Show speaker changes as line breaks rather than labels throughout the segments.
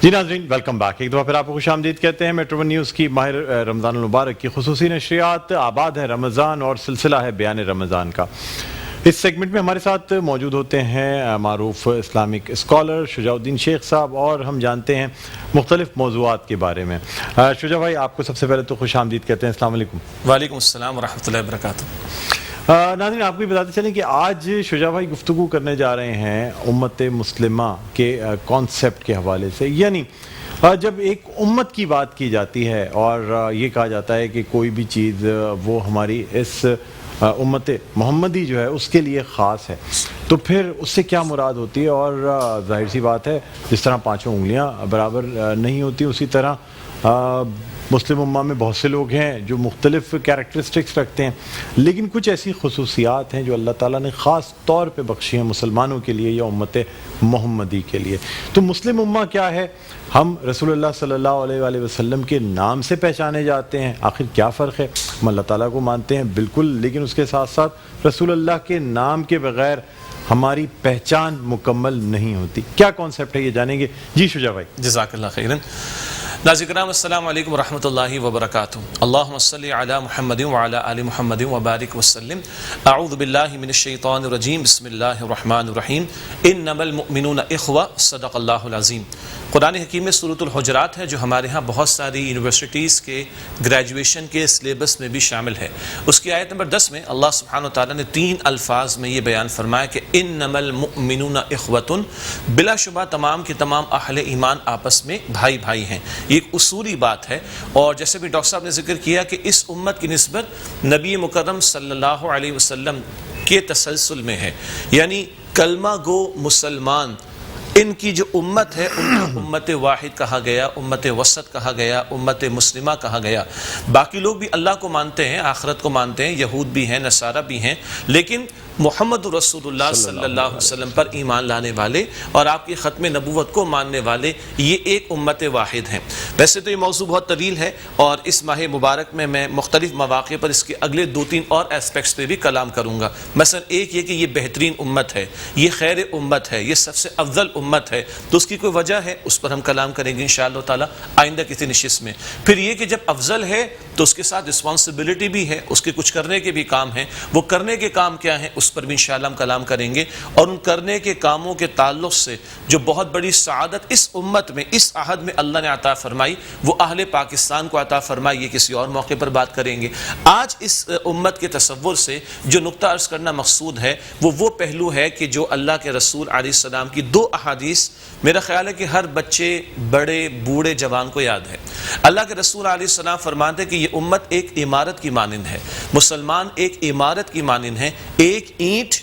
جی ناظرین، welcome back. ایک دفعہ پھر آپ کو خوش آمدید کہتے ہیں. میٹرو ون نیوز کی ماہ رمضان المبارک کی خصوصی نشریات آباد ہے رمضان اور سلسلہ ہے بیان رمضان کا. اس سیگمنٹ میں ہمارے ساتھ موجود ہوتے ہیں معروف اسلامک اسکالر شجاع الدین شیخ صاحب، اور ہم جانتے ہیں مختلف موضوعات کے بارے میں. شجاع بھائی، آپ کو سب سے پہلے تو خوش آمدید کہتے ہیں. السلام علیکم.
وعلیکم السلام ورحمۃ اللہ وبرکاتہ.
ناظرین، آپ کو یہ بتاتے چلیں کہ آج شجاع بھائی گفتگو کرنے جا رہے ہیں امت مسلمہ کے کانسیپٹ کے حوالے سے. یعنی جب ایک امت کی بات کی جاتی ہے اور یہ کہا جاتا ہے کہ کوئی بھی چیز وہ ہماری اس امت محمدی جو ہے اس کے لیے خاص ہے، تو پھر اس سے کیا مراد ہوتی ہے؟ اور ظاہر سی بات ہے، جس طرح پانچوں انگلیاں برابر نہیں ہوتی، اسی طرح مسلم امہ میں بہت سے لوگ ہیں جو مختلف کیریکٹرسٹکس رکھتے ہیں، لیکن کچھ ایسی خصوصیات ہیں جو اللہ تعالیٰ نے خاص طور پہ بخشی ہیں مسلمانوں کے لیے یا امت محمدی کے لیے. تو مسلم امہ کیا ہے؟ ہم رسول اللہ صلی اللہ علیہ وآلہ وسلم کے نام سے پہچانے جاتے ہیں. آخر کیا فرق ہے؟ ہم اللہ تعالیٰ کو مانتے ہیں بالکل، لیکن اس کے ساتھ ساتھ رسول اللہ کے نام کے بغیر ہماری پہچان مکمل نہیں ہوتی. کیا کانسیپٹ ہے یہ جانیں گے. جی شجاع بھائی.
جزاک اللہ خیرن. ناظرین کرام، السلام علیکم ورحمۃ اللہ وبرکاتہ. اللہم صلی علی محمد وعلی آل محمد وبارک وسلم. اعوذ باللہ من الشیطان الرجیم. بسم اللہ الرحمن الرحیم. انما المؤمنون اخوہ. صدق اللہ العظیم. قرآن حکیم میں سورۃ الحجرات ہے جو ہمارے ہاں بہت ساری یونیورسٹیز کے گریجویشن کے سلیبس میں بھی شامل ہے. اس کی آیت نمبر 10 میں اللہ سبحانہ وتعالیٰ نے 3 الفاظ میں یہ بیان فرمایا کہ انما المؤمنون اخوۃ. بلا شبہ تمام کے تمام اہل ایمان آپس میں بھائی بھائی ہیں. یہ ایک اصولی بات ہے، اور جیسے بھی ڈاکٹر صاحب نے ذکر کیا کہ اس امت کی نسبت نبی مکرم صلی اللہ علیہ وسلم کے تسلسل میں ہے. یعنی کلمہ گو مسلمان ان کی جو امت ہے ان کو امت واحد کہا گیا، امت وسط کہا گیا، امت مسلمہ کہا گیا. باقی لوگ بھی اللہ کو مانتے ہیں، آخرت کو مانتے ہیں، یہود بھی ہیں، نصارہ بھی ہیں، لیکن محمد رسول اللہ صلی اللہ علیہ وسلم پر ایمان لانے والے اور آپ کی ختم نبوت کو ماننے والے یہ ایک امت واحد ہیں. ویسے تو یہ موضوع بہت طویل ہے اور اس ماہ مبارک میں مختلف مواقع پر اس کے اگلے 2-3 اور اسپیکٹس پہ بھی کلام کروں گا. مثلا ایک یہ کہ یہ بہترین امت ہے، یہ خیر امت ہے، یہ سب سے افضل امت ہے، تو اس کی کوئی وجہ ہے، اس پر ہم کلام کریں گے انشاءاللہ تعالی آئندہ کسی نشست میں. پھر یہ کہ جب افضل ہے تو اس کے ساتھ رسپانسبلٹی بھی ہے، اس کے کچھ کرنے کے بھی کام ہیں. وہ کرنے کے کام کیا ہیں اس پر بھی انشاءاللہ ہم کلام کریں گے. اور ان کرنے کے کاموں کے تعلق سے جو بہت بڑی سعادت اس امت میں اس عہد میں اللہ نے عطا فرمائی وہ اہل پاکستان کو عطا فرمائی، یہ کسی اور موقع پر بات کریں گے. آج اس امت کے تصور سے جو نقطہ عرض کرنا مقصود ہے وہ پہلو ہے کہ جو اللہ کے رسول علیہ السلام کی 2 احادیث میرا خیال ہے کہ ہر بچے، بڑے، بوڑھے، جوان کو یاد ہے. اللہ کے رسول علیہ السلام فرماتے ہیں کہ یہ امت ایک عمارت کی مانند ہے. مسلمان ایک عمارت کی مانند ہے. ایک اینٹ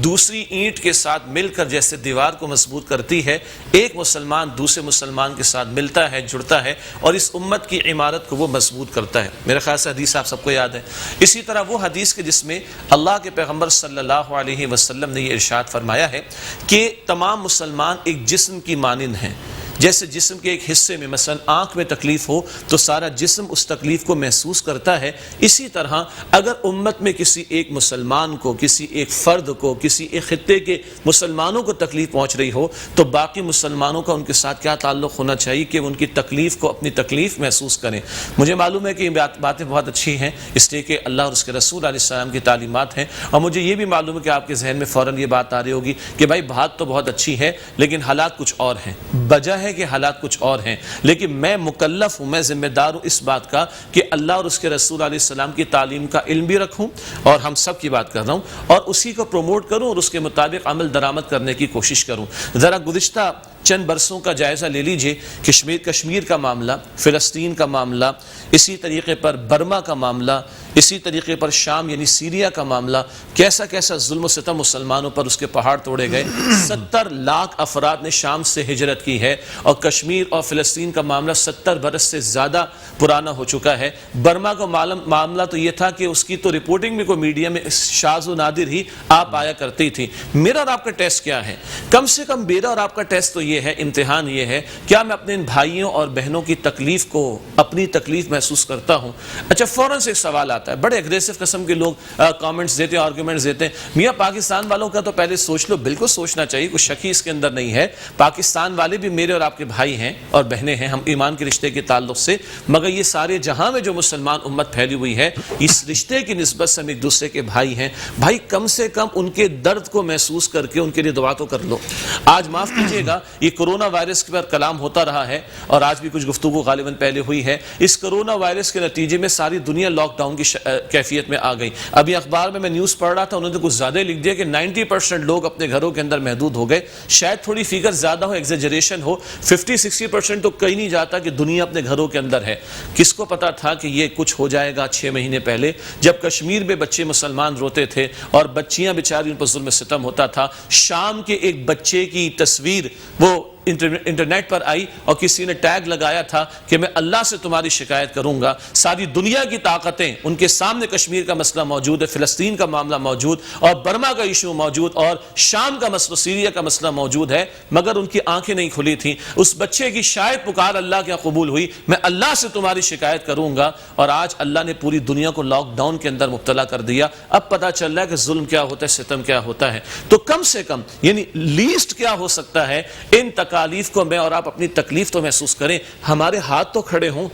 دوسری اینٹ کے ساتھ مل کر جیسے دیوار کو مضبوط کرتی ہے، ایک مسلمان دوسرے مسلمان کے ساتھ ملتا ہے، جڑتا ہے اور اس امت کی عمارت کو وہ مضبوط کرتا ہے. میرے خیال سے حدیث آپ سب کو یاد ہے. اسی طرح وہ حدیث کے جس میں اللہ کے پیغمبر صلی اللہ علیہ وسلم نے یہ ارشاد فرمایا ہے کہ تمام مسلمان ایک جسم کی مانند ہیں. جیسے جسم کے ایک حصے میں مثلا آنکھ میں تکلیف ہو تو سارا جسم اس تکلیف کو محسوس کرتا ہے، اسی طرح اگر امت میں کسی ایک مسلمان کو، کسی ایک فرد کو، کسی ایک خطے کے مسلمانوں کو تکلیف پہنچ رہی ہو تو باقی مسلمانوں کا ان کے ساتھ کیا تعلق ہونا چاہیے کہ ان کی تکلیف کو اپنی تکلیف محسوس کریں. مجھے معلوم ہے کہ یہ باتیں بہت اچھی ہیں اس لیے کہ اللہ اور اس کے رسول علیہ السلام کی تعلیمات ہیں، اور مجھے یہ بھی معلوم ہے کہ آپ کے ذہن میں فوراً یہ بات آ رہی ہوگی کہ بھائی بات تو بہت اچھی ہے لیکن حالات کچھ اور ہیں. وجہ ہے کہ حالات کچھ اور ہیں، لیکن میں مکلف ہوں، میں ذمہ دار ہوں اس بات کا کہ اللہ اور اس کے رسول علیہ السلام کی تعلیم کا علم بھی رکھوں اور ہم سب کی بات کر رہا ہوں اور اسی کو پروموٹ کروں اور اس کے مطابق عمل درآمد کرنے کی کوشش کروں. ذرا گزشتہ چند برسوں کا جائزہ لے لیجئے. کشمیر کا معاملہ، فلسطین کا معاملہ، اسی طریقے پر برما کا معاملہ، اسی طریقے پر شام یعنی سیریا کا معاملہ، کیسا کیسا ظلم و ستم مسلمانوں پر اس کے پہاڑ توڑے گئے. 70 لاکھ افراد نے شام سے ہجرت کی ہے اور کشمیر اور فلسطین کا معاملہ 70 برس سے زیادہ پرانا ہو چکا ہے. برما کا معاملہ تو یہ تھا کہ اس کی تو رپورٹنگ میں کوئی میڈیا میں شاذ و نادر ہی آپ آیا کرتی تھی. میرا اور آپ کا ٹیسٹ کیا ہے؟ کم سے کم میرا اور آپ کا ٹیسٹ تو یہ یہ ہے, امتحان یہ ہے, کیا میں اپنے ان بھائیوں اور بہنوں کی تکلیف کو اپنی تکلیف محسوس کرتا ہوں؟ اچھا فوراً سے ایک سوال آتا ہے, بڑے اگریسو قسم کے لوگ کامنٹس دیتے ہیں, آرگومنٹس دیتے ہیں, میاں پاکستان والوں کا تو پہلے سوچ لو. بالکل سوچنا چاہیے, کوئی شک ہی اس کے اندر نہیں ہے. پاکستان والے بھی میرے اور آپ کے بھائی ہیں اور بہنیں ہیں, ہم ایمان کے رشتے کے تعلق سے, مگر یہ سارے جہاں میں جو مسلمان امت پھیلی ہوئی ہے, اس رشتے کی نسبت سے ہم ایک دوسرے کے بھائی ہیں. بھائی کم سے کم ان کے درد کو محسوس کر کے ان کے لیے دعا تو کر لو. آج معاف کیجیے گا, یہ کرونا وائرس پر کلام ہوتا رہا ہے اور آج بھی کچھ گفتگو غالباً پہلے ہوئی ہے. اس کرونا وائرس کے نتیجے میں ساری دنیا لاک ڈاؤن کی کیفیت میں آ گئی. ابھی اخبار میں نیوز پڑھ رہا تھا, انہوں نے کچھ زیادہ لکھ دیا کہ 90% لوگ اپنے گھروں کے اندر محدود ہو گئے. شاید تھوڑی فگر زیادہ ہو, ایگزیجریشن ہو, 50-60% تو کہیں نہیں جاتا کہ دنیا اپنے گھروں کے اندر ہے. کس کو پتا تھا کہ یہ کچھ ہو جائے گا 6 مہینے پہلے, جب کشمیر میں بچے مسلمان روتے تھے اور بچیاں بیچاری ان پر ظلم ستم ہوتا تھا. شام کے ایک بچے کی تصویر وہ انٹرنیٹ پر آئی اور کسی نے ٹیگ لگایا تھا کہ میں اللہ سے تمہاری شکایت کروں گا. ساری دنیا کی طاقتیں ان کے سامنے, کشمیر کا مسئلہ موجود ہے, فلسطین کا معاملہ موجود, اور برما کا ایشو موجود, اور شام کا مسئلہ, سیریا کا مسئلہ موجود ہے, مگر ان کی آنکھیں نہیں کھلی تھیں. اس بچے کی شاید پکار اللہ کے قبول ہوئی, میں اللہ سے تمہاری شکایت کروں گا, اور آج اللہ نے پوری دنیا کو لاک ڈاؤن کے اندر مبتلا کر دیا. اب پتہ چل رہا ہے کہ ظلم کیا ہوتا ہے, ستم کیا ہوتا ہے. تو کم سے کم یعنی لیسٹ کیا ہو سکتا ہے, ان تکالیف کو میں اور آپ اپنی تکلیف تو محسوس کریں. ہمارے ہاتھ تو کھڑے ہوں,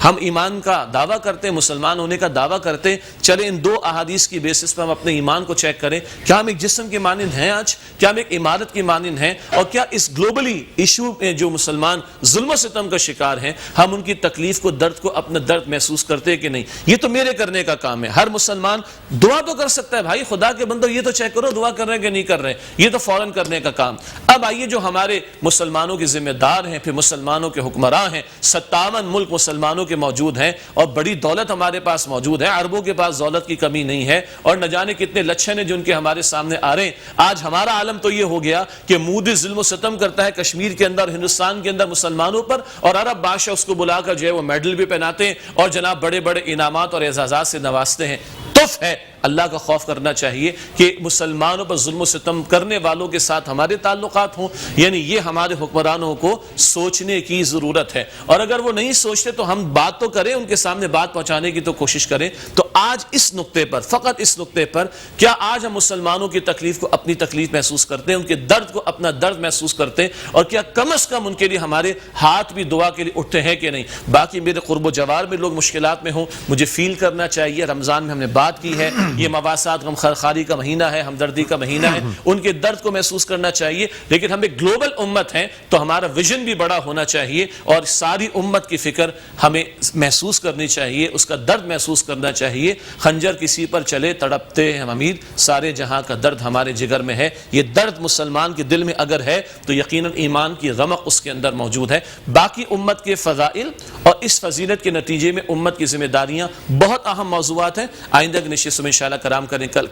ہم ایمان کا دعویٰ کرتے ہیں, مسلمان ہونے کا دعویٰ کرتے ہیں, چلیں ان 2 احادیث کی بیسس پر ہم اپنے ایمان کو چیک کریں. کیا ہم ایک جسم کے مانند ہیں آج؟ کیا ہم ایک عمارت کی مانند ہیں؟ اور کیا اس گلوبلی ایشو میں جو مسلمان ظلم و ستم کا شکار ہیں, ہم ان کی تکلیف کو, درد کو, اپنا درد محسوس کرتے ہیں کہ نہیں؟ یہ تو میرے کرنے کا کام ہے. ہر مسلمان دعا تو کر سکتا ہے, بھائی خدا کے بندو یہ تو چیک کرو دعا کر رہے ہیں کہ نہیں کر رہے, یہ تو فوراً کرنے کا کام. اب آئیے جو ہمارے مسلمانوں کے ذمہ دار ہیں, پھر مسلمانوں کے حکمراں ہیں, 57 ملک مسلمانوں کے موجود ہیں, اور بڑی دولت ہمارے پاس موجود ہے, عربوں کے پاس دولت کی کمی نہیں ہے, اور نہ جانے کتنے لچھن ہیں جو ان کے ہمارے سامنے آ رہے ہیں. آج ہمارا عالم تو یہ ہو گیا کہ مودی ظلم و ستم کرتا ہے کشمیر کے اندر, ہندوستان کے اندر مسلمانوں پر, اور عرب بادشاہ اس کو بلا کر جو ہے وہ میڈل بھی پہناتے ہیں اور جناب بڑے بڑے انعامات اور اعزازات سے نوازتے ہیں. تف ہے, اللہ کا خوف کرنا چاہیے کہ مسلمانوں پر ظلم و ستم کرنے والوں کے ساتھ ہمارے تعلقات ہوں. یعنی یہ ہمارے حکمرانوں کو سوچنے کی ضرورت ہے, اور اگر وہ نہیں سوچتے تو ہم بات تو کریں, ان کے سامنے بات پہنچانے کی تو کوشش کریں. تو آج اس نقطے پر, فقط اس نقطے پر, کیا آج ہم مسلمانوں کی تکلیف کو اپنی تکلیف محسوس کرتے ہیں, ان کے درد کو اپنا درد محسوس کرتے ہیں, اور کیا کم از کم ان کے لیے ہمارے ہاتھ بھی دعا کے لیے اٹھتے ہیں کہ نہیں؟ باقی میرے قرب و جوار میں لوگ مشکلات میں ہوں, مجھے فیل کرنا چاہیے. رمضان میں ہم نے بات کی ہے, یہ مواسات غم خاری کا مہینہ ہے, ہمدردی کا مہینہ ہے, ان کے درد کو محسوس کرنا چاہیے. لیکن ہم ایک گلوبل امت ہیں تو ہمارا ویژن بھی بڑا ہونا چاہیے, اور ساری امت کی فکر ہمیں محسوس کرنی چاہیے, اس کا درد محسوس کرنا چاہیے. خنجر کسی پر چلے تڑپتے ہیں امیر, سارے جہاں کا درد ہمارے جگر میں ہے. یہ درد مسلمان کے دل میں اگر ہے تو یقیناً ایمان کی رمق اس کے اندر موجود ہے. باقی امت کے فضائل اور اس فضیلت کے نتیجے میں امت کی ذمہ داریاں بہت اہم موضوعات ہیں. آئندہ کی نشست میں انشاءاللہ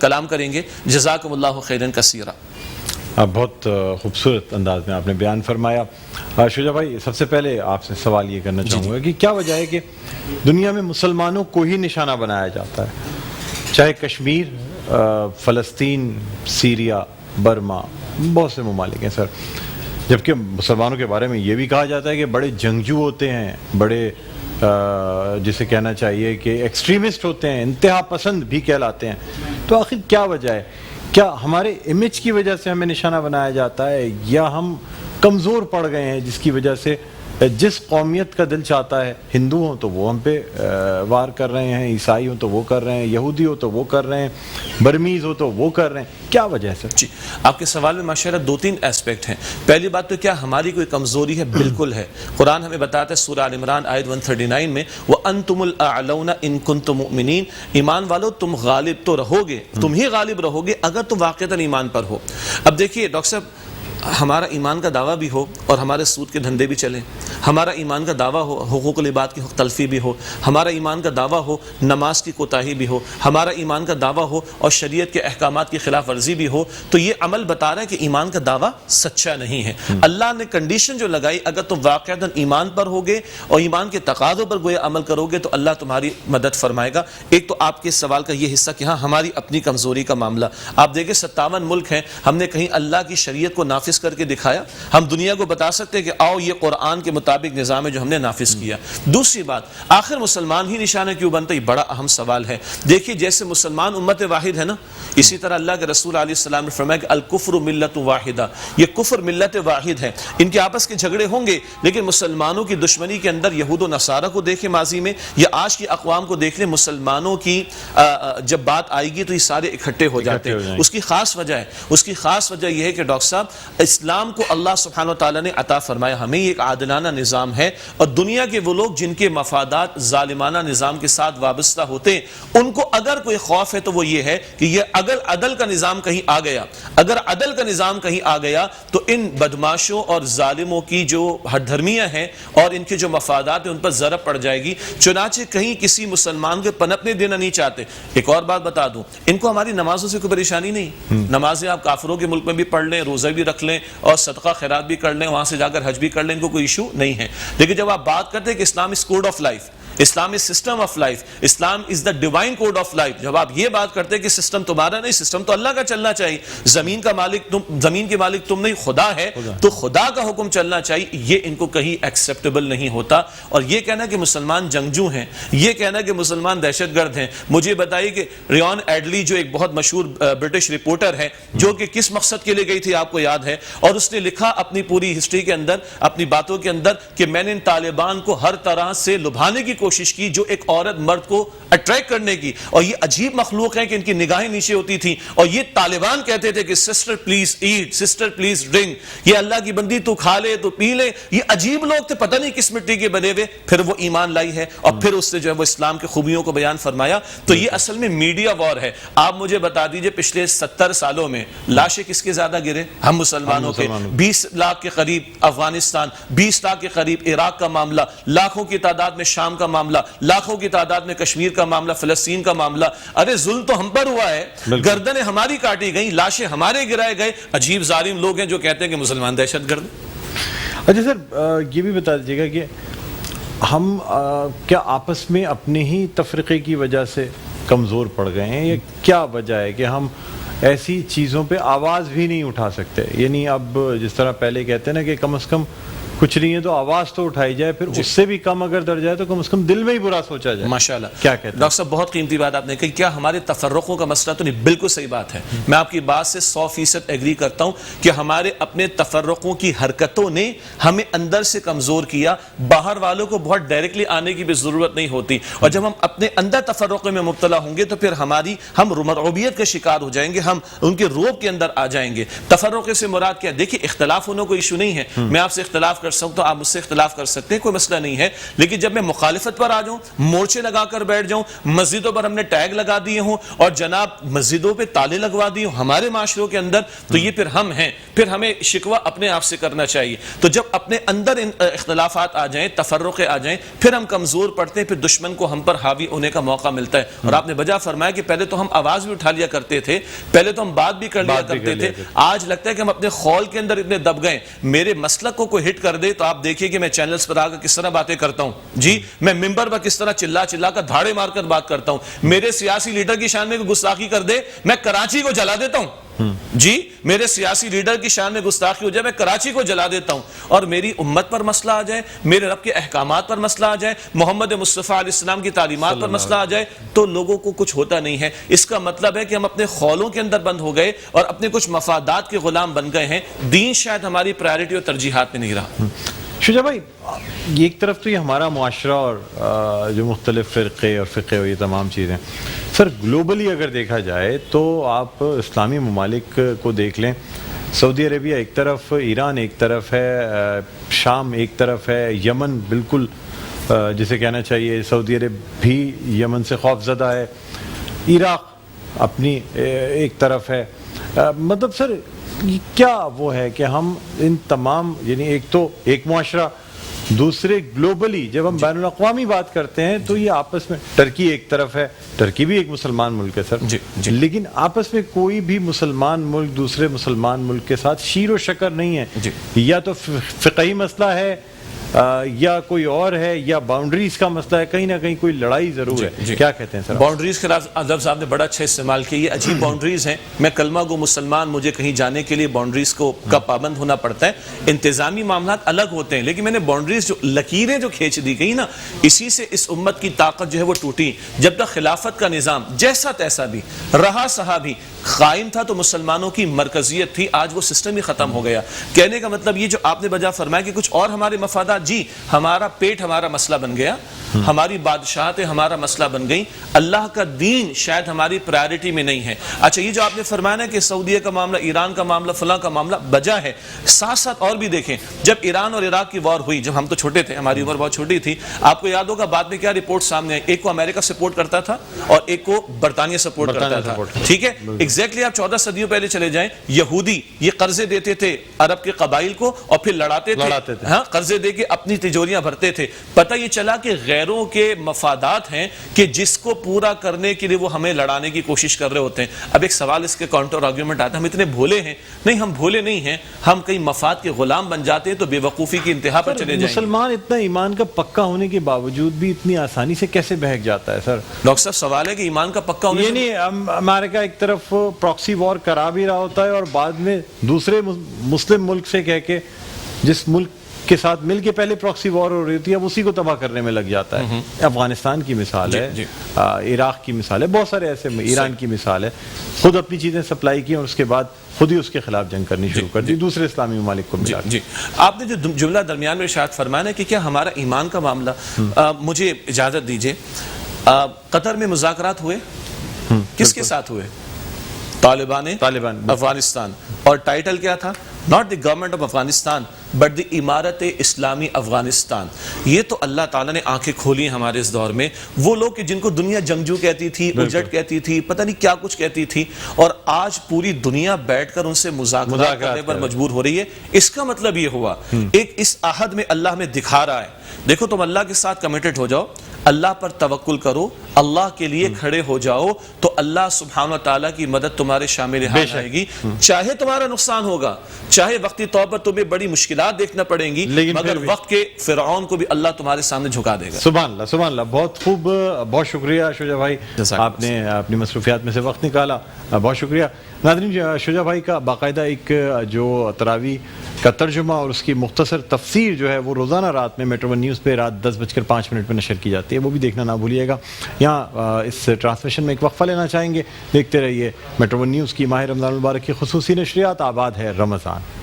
کلام کریں گے. جزاکم اللہ خیرا کثیرا.
بہت خوبصورت انداز میں آپ نے بیان فرمایا. شجاع بھائی, سب سے پہلے آپ سے سوال یہ کرنا چاہوں گا کہ کیا وجہ ہے کہ دنیا میں مسلمانوں کو ہی نشانہ بنایا جاتا ہے, چاہے کشمیر, فلسطین, سیریا, برما, بہت سے ممالک ہیں سر, جبکہ مسلمانوں کے بارے میں یہ بھی کہا جاتا ہے کہ بڑے جنگجو ہوتے ہیں, بڑے جسے کہنا چاہیے کہ ایکسٹریمسٹ ہوتے ہیں, انتہا پسند بھی کہلاتے ہیں. تو آخر کیا وجہ ہے؟ کیا ہمارے امیج کی وجہ سے ہمیں نشانہ بنایا جاتا ہے, یا ہم کمزور پڑ گئے ہیں جس کی وجہ سے جس قومیت کا دل چاہتا ہے, ہندو ہوں تو وہ ہم پہ وار کر رہے ہیں, عیسائی ہوں تو وہ کر رہے ہیں, یہودی ہو تو وہ کر رہے ہیں, برمیز ہو تو وہ کر رہے ہیں؟ کیا وجہ ہے سر؟
جی, آپ کے سوال میں ماشاءاللہ 2-3 ایسپیکٹ ہیں. پہلی بات تو کیا ہماری کوئی کمزوری ہے؟ بالکل ہے. قرآن ہمیں بتاتا ہے سورہ آل عمران آیت 139 میں, وَأَنْتُمُ الْأَعْلَوْنَ إِن كُنْتُم مُؤْمِنِينَ, ایمان والو تم غالب تو رہو گے, تم ہی غالب رہو گے اگر تم واقعتاً ایمان پر ہو. اب دیکھیے ڈاکٹر صاحب, ہمارا ایمان کا دعویٰ بھی ہو اور ہمارے سود کے دھندے بھی چلیں, ہمارا ایمان کا دعویٰ ہو حقوق العباد کی حق تلفی بھی ہو، ہمارا ایمان کا دعویٰ ہو نماز کی کوتاہی بھی ہو، ہمارا ایمان کا دعویٰ ہو اور شریعت کے احکامات کی خلاف ورزی بھی ہو، تو یہ عمل بتا رہا ہے کہ ایمان کا دعویٰ سچا نہیں ہے۔ اللہ نے کنڈیشن جو لگائی، اگر تم واقعتاً ایمان پر ہوگے اور ایمان کے تقاضوں پر گویا عمل کرو گے تو اللہ تمہاری مدد فرمائے گا۔ ایک تو آپ کے سوال کا یہ حصہ کہ ہاں ہماری اپنی کمزوری کا معاملہ، آپ دیکھیں 57 ملک ہیں، ہم نے کہیں اللہ کی شریعت کو نافذ کر کے دکھایا؟ ہم دنیا کو بتا سکتے ہیں کہ آؤ یہ قرآن کے مطابق نظام ہے جو ہم نے نافذ کیا؟ دوسری بات، آخر مسلمان ہی نشانہ کیوں بنتا؟ یہ بڑا اہم سوال ہے۔ دیکھیے جیسے مسلمان امت واحد ہے نا، اسی طرح اللہ کے رسول علیہ السلام نے فرمایا کہ الکفر ملت واحدہ، یہ کفر ملت واحد ہے۔ ان کے آپس کے جھگڑے ہوں گے لیکن مسلمانوں کی دشمنی کے اندر یہود و نصارہ کو دیکھیں ماضی میں یا آج کی اقوام کو دیکھ لیں، مسلمانوں کی جب بات آئے گی تو یہ سارے اکٹھے ہو جاتے ہیں۔ اس کی خاص وجہ ہے، اس کی خاص وجہ یہ ہے کہ ڈاکٹر صاحب اسلام کو اللہ سبحانہ وتعالی نے عطا فرمایا، ہمیں ایک عادلانہ نظام ہے، اور دنیا کے وہ لوگ جن کے مفادات ظالمانہ نظام کے ساتھ وابستہ ہوتے ہیں ان کو اگر کوئی خوف ہے تو وہ یہ ہے کہ یہ اگر عدل کا نظام کہیں آ گیا، اگر عدل کا نظام کہیں آ گیا تو ان بدماشوں اور ظالموں کی جو ہٹ دھرمیاں ہیں اور ان کے جو مفادات ہیں ان پر ضرب پڑ جائے گی، چنانچہ کہیں کسی مسلمان کے پنپنے دینا نہیں چاہتے۔ ایک اور بات بتا دوں، ان کو ہماری نمازوں سے کوئی پریشانی نہیں، نمازیں آپ کافروں کے ملک میں بھی پڑھ لیں، روزہ بھی رکھ لیں اور صدقہ خیرات بھی کر لیں، وہاں سے جا کر حج بھی کر لیں، ان کو کوئی ایشو نہیں ہے۔ لیکن جب آپ بات کرتے ہیں کہ Islam is code of life, Islam is system of life, Islam is the divine code of life, جب آپ یہ بات کرتے ہیں کہ سسٹم تمہارا نہیں، سسٹم تو اللہ کا چلنا چاہیے، زمین کا مالک تم، زمین کے مالک تم نہیں، خدا ہے، تو خدا کا حکم چلنا چاہیے، یہ ان کو کہیں ایکسیپٹیبل نہیں ہوتا۔ اور یہ کہنا کہ مسلمان جنگجو ہیں، یہ کہنا کہ مسلمان دہشت گرد ہیں، مجھے بتائیے کہ ریون ایڈلی جو ایک بہت مشہور برٹش رپورٹر ہے جو کہ کس مقصد کے لیے گئی تھی آپ کو یاد ہے، اور اس نے لکھا اپنی پوری ہسٹری کے اندر، اپنی باتوں کے اندر کہ میں نے ان طالبان کو ہر طرح سے لبھانے کی کوشش کی جو ایک عورت مرد کو اٹریکٹ کرنے کی، اور یہ عجیب مخلوق ہیں کہ ان کی نگاہیں نیچے ہوتی تھیں، اور یہ طالبان کہتے تھے کہ sister please eat, sister please drink, یہ اللہ کی بندی تو کھا لے تو پی لے۔ یہ عجیب لوگ تھے، پتہ نہیں کس مٹی کے بنے ہوئے، پھر وہ ایمان لائی ہے اور پھر اس سے جو ہے وہ اسلام کے خوبیوں کو بیان فرمایا۔ تو یہ اصل میں میڈیا وار ہے۔ آپ مجھے بتا دیجئے پچھلے 70 سالوں میں لاشیں کس کے زیادہ گرے؟ ہم مسلمانوں کے، 20 لاکھ کے قریب افغانستان، 20 لاکھ کے قریب عراق کا معاملہ، لاکھوں کی تعداد میں شام کا معاملہ، لاکھوں کی تعداد میں کشمیر کا معاملہ، فلسطین کا معاملہ۔ ارے ظلم تو ہم پر ہوا ہے، گردنیں ہماری کاٹی گئیں، لاشیں ہمارے گرائے گئے، عجیب ظالم لوگ ہیں جو کہتے ہیں کہ مسلمان دہشت گرد۔
اچھا سر، یہ بھی بتا دیجیے گا کہ ہم کیا آپس میں اپنے ہی تفرقے کی وجہ سے کمزور پڑ گئے ہیں، یا کیا وجہ ہے کہ ہم ایسی چیزوں پہ آواز بھی نہیں اٹھا سکتے؟ یعنی اب جس طرح پہلے کہتے ہیں نا کہ کم از کم کچھ نہیں ہے تو آواز تو اٹھائی جائے، پھر اس سے بھی کم اگر در جائے تو کم از کم دل میں ہی برا سوچا جائے۔
ماشاءاللہ،
کیا کہتے ہیں
ڈاکٹر صاحب؟ بہت قیمتی بات آپ نے کہی۔ کیا ہمارے تفرقوں کا مسئلہ تو نہیں؟ بالکل صحیح بات ہے، میں آپ کی بات سے 100% ایگری کرتا ہوں کہ ہمارے اپنے تفرقوں کی حرکتوں نے ہمیں اندر سے کمزور کیا۔ باہر والوں کو بہت ڈائریکٹلی آنے کی بھی ضرورت نہیں ہوتی، اور جب ہم اپنے اندر تفرقے میں مبتلا ہوں گے تو پھر ہم مرعوبیت کا شکار ہو جائیں گے، ہم ان کے روب کے اندر آ جائیں گے۔ تفرقے سے مراد کیا؟ دیکھیے اختلاف ہونے کو ایشو نہیں ہے، میں آپ سے اختلاف کر سکتا ہوں، آپ مجھ سے اختلاف کر سکتے ہیں، کوئی مسئلہ نہیں ہے، لیکن جب میں مخالفت پر آ جاؤں، مورچے لگا کر بیٹھ جاؤں، مسجدوں پر ہم نے ٹیگ لگا دیے ہوں اور جناب مسجدوں پہ تالے لگوا دیے ہوں ہمارے معاشروں کے اندر، تو یہ پھر ہم ہیں، پھر ہمیں شکوہ اپنے آپ سے کرنا چاہیے۔ تو جب اپنے اندر اختلافات آ جائیں، تفرقے آ جائیں، پھر ہم کمزور پڑتے ہیں، پھر دشمن کو ہم پر حاوی ہونے کا موقع ملتا ہے۔ اور آپ نے بجا فرمایا کہ پہلے تو ہم آواز بھی اٹھا لیا کرتے تھے، پہلے تو ہم بات بھی کر لیا کرتے تھے، آج لگتا ہے کہ ہم اپنے خول کے اندر اتنے دب گئے، میرے مسلک کو کوئی ہٹ کر دے تو آپ دیکھیے کہ میں چینلز پر آ کر کس طرح باتیں کرتا ہوں، جی میں ممبر پر کس طرح چلا کر دھاڑے مار کر بات کرتا ہوں، میرے سیاسی لیڈر کی شان میں کوئی گستاخی کر دے میں کراچی کو جلا دیتا ہوں، جی میرے سیاسی لیڈر کی شان میں گستاخی ہو جائے میں کراچی کو جلا دیتا ہوں، اور میری امت پر مسئلہ آ جائے، میرے رب کے احکامات پر مسئلہ آ جائے، محمد مصطفیٰ علیہ السلام کی تعلیمات پر مسئلہ آ جائے تو لوگوں کو کچھ ہوتا نہیں ہے۔ اس کا مطلب ہے کہ ہم اپنے خولوں کے اندر بند ہو گئے اور اپنے کچھ مفادات کے غلام بن گئے ہیں، دین شاید ہماری پرائیورٹی اور ترجیحات میں نہیں رہا۔
شجاع بھائی، ایک طرف تو یہ ہمارا معاشرہ اور جو مختلف فرقے اور فقے اور یہ تمام چیزیں، سر گلوبلی اگر دیکھا جائے تو آپ اسلامی ممالک کو دیکھ لیں، سعودی عربیہ ایک طرف، ایران ایک طرف ہے، شام ایک طرف ہے، یمن بالکل جسے کہنا چاہیے سعودی عرب بھی یمن سے خوف زدہ ہے، عراق اپنی ایک طرف ہے۔ مطلب سر کیا وہ ہے کہ ہم ان تمام، یعنی ایک تو ایک معاشرہ دوسرے گلوبلی جب ہم بین الاقوامی بات کرتے ہیں تو یہ آپس میں ٹرکی ایک طرف ہے، ٹرکی بھی ایک مسلمان ملک ہے سر، لیکن آپس میں کوئی بھی مسلمان ملک دوسرے مسلمان ملک کے ساتھ شیر و شکر نہیں ہے، یا تو فقہی مسئلہ ہے یا کوئی اور ہے، یا باؤنڈریز کا مسئلہ ہے، کہیں نہ کہیں کوئی لڑائی ضرور ہے۔ کیا کہتے ہیں سر؟
باؤنڈریز کے لفظ صاحب نے بڑا اچھا استعمال کیا، یہ عجیب باؤنڈریز ہیں، میں کلمہ گو مسلمان، مجھے کہیں جانے کے لیے باؤنڈریز کا پابند ہونا پڑتا ہے، انتظامی معاملات الگ ہوتے ہیں، لیکن میں نے باؤنڈریز جو لکیریں جو کھینچ دی گئی نا، اسی سے اس امت کی طاقت جو ہے وہ ٹوٹی۔ جب تک خلافت کا نظام جیسا تیسا بھی رہا سہا بھی قائم تھا تو مسلمانوں کی مرکزیت تھی، آج وہ سسٹم ہی ختم ہو گیا۔ کہنے کا مطلب یہ جو آپ نے بجا فرمایا کہ کچھ اور ہمارے مفادات، جی ہمارا پیٹ ہمارا مسئلہ بن گیا، ہماری بادشاہتیں ہمارا مسئلہ بن گئی، اللہ کا دین شاید ہماری پرائرٹی میں نہیں ہے۔ اچھا یہ جو آپ نے فرمایا نا کہ سعودیہ کا معاملہ، ایران کا معاملہ، فلاں کا معاملہ بجا ہے، ساتھ ساتھ اور بھی دیکھیں، جب ایران اور عراق کی وار ہوئی، جب ہم تو چھوٹے تھے، ہماری عمر بہت چھوٹی تھی، آپ کو یاد ہوگا بعد میں کیا رپورٹ سامنے آئی، ایک کو امریکہ سپورٹ کرتا تھا اور ایک کو برطانیہ سپورٹ کرتا تھا، ٹھیک ہے؟ ایگزیکٹلی آپ 14 صدیوں پہلے چلے جائیں، یہودی یہ قرضے دیتے تھے عرب کے قبائل کو اور پھر لڑاتے تھے، ہاں قرضے دے کے اپنی تجوریاں بھرتے تھے۔ پتہ یہ چلا کہ غیروں کے مفادات ہیں کہ جس کو پورا کرنے کے لیے وہ ہمیں لڑانے کی کوشش کر رہے ہوتے ہیں۔ اب ایک سوال اس کے کاؤنٹر آرگیومنٹ آتا ہے، ہم اتنے بھولے ہیں؟ نہیں، ہم بھولے نہیں ہیں، ہم کئی مفاد کے غلام بن جاتے ہیں تو بے وقوفی کی انتہا پر چلے جائیں گے۔
مسلمان اتنا ایمان کا پکا ہونے کے باوجود بھی اتنی آسانی سے کیسے بہک جاتا ہے سر؟
ڈاکٹر صاحب سوال ہے کہ ایمان کا پکا ہونے
یعنی امریکہ ایک طرف پراکسی وار کرا بھی رہا ہوتا ہے اور بعد میں دوسرے مسلم ملک سے کہہ کے جس ملک کے ساتھ مل کے پہلے پراکسی وار ہو رہی ہوتی ہے اب اسی کو تباہ کرنے میں لگ جاتا ہے۔ افغانستان کی مثال ہے، عراق کی مثال ہے، بہت سارے ایسے، ایران کی مثال ہے، خود اپنی چیزیں سپلائی کی اور اس کے بعد خود ہی اس کے خلاف جنگ کرنی شروع کر دی دوسرے اسلامی ممالک کو ملا۔
جی آپ نے جو جملہ درمیان میں ارشاد فرمایا ہے کہ کیا ہمارا ایمان کا معاملہ، مجھے اجازت دیجئے، قطر میں مذاکرات ہوئے، کس کے ساتھ ہوئے؟ طالبان افغانستان، اور ٹائٹل کیا تھا؟ not the government of Afghanistan but the امارت اسلامی افغانستان۔ یہ تو اللہ تعالیٰ نے آنکھیں کھولی ہیں ہمارے اس دور میں، وہ لوگ کہ جن کو دنیا جنگجو کہتی تھی، اجٹ کہتی تھی، پتہ نہیں کیا کچھ کہتی تھی، اور آج پوری دنیا بیٹھ کر ان سے مذاکرات کرنے پر مجبور ہو رہی ہے۔ اس کا مطلب یہ ہوا ایک اس عہد میں اللہ ہمیں دکھا رہا ہے، دیکھو تم اللہ کے ساتھ کمیٹڈ ہو جاؤ، اللہ پر توکل کرو، اللہ کے لیے کھڑے ہو جاؤ تو اللہ سبحانہ وتعالیٰ کی مدد تمہارے شامل حال آئے گی، چاہے تمہارا نقصان ہوگا، چاہے وقتی طور پر تمہیں بڑی مشکلات دیکھنا پڑیں گی، مگر وقت کے فرعون کو بھی اللہ تمہارے سامنے جھکا دے گا۔
سبحان اللہ، سبحان اللہ، بہت خوب، بہت شکریہ شجاع بھائی، آپ نے اپنی مصروفیات میں سے وقت نکالا، بہت شکریہ۔ ناظرین، شجاع بھائی کا باقاعدہ ایک جو تراویح کا ترجمہ اور اس کی مختصر تفسیر جو ہے وہ روزانہ رات میں میٹرو ون نیوز پہ رات 10:05 پہ نشر کی جاتی ہے، وہ بھی دیکھنا نہ بھولیے گا۔ یہاں اس ٹرانسمیشن میں ایک وقفہ لینا چاہیں گے، دیکھتے رہیے میٹرو ون نیوز کی ماہ رمضان المبارک کی خصوصی نشریات۔ آباد ہے رمضان۔